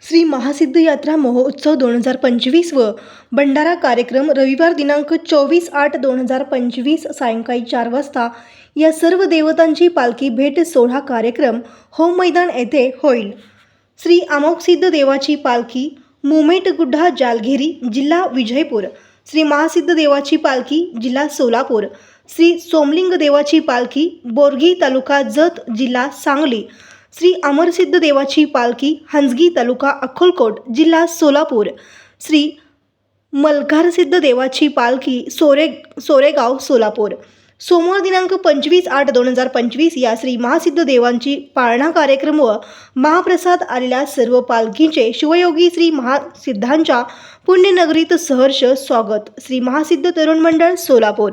श्री महासिद्ध यात्रा महोत्सव 2025 व भंडारा कार्यक्रम रविवार दिनांक 24/8/2025 सायंकाळी 4 वाजता या सर्व देवतांची पालखी भेट सोहळा कार्यक्रम होम मैदान येथे होईल। श्री अमोघसिद्ध देवाची पालखी मुमेटगुड्डा जालघेरी जिल्हा विजयपूर, श्री महासिद्ध देवाची पालखी जिल्हा सोलापूर, श्री सोमलिंग देवाची पालखी बोरगी तालुका जत जिल्हा सांगली, श्री अमरसिद्ध देवाची पालखी हंसगी तालुका अक्कलकोट जिल्हा सोलापूर, श्री मल्हारसिद्ध देवाची पालखी सोरेगाव सोलापूर। सोमवार दिनांक 25/8/2025 या श्री महासिद्ध देवांची पाळणा कार्यक्रम व महाप्रसाद आलेल्या सर्व पालखींचे शिवयोगी श्री महासिद्धांच्या पुण्यनगरीत सहर्ष स्वागत। श्री महासिद्ध तरुण मंडळ सोलापूर।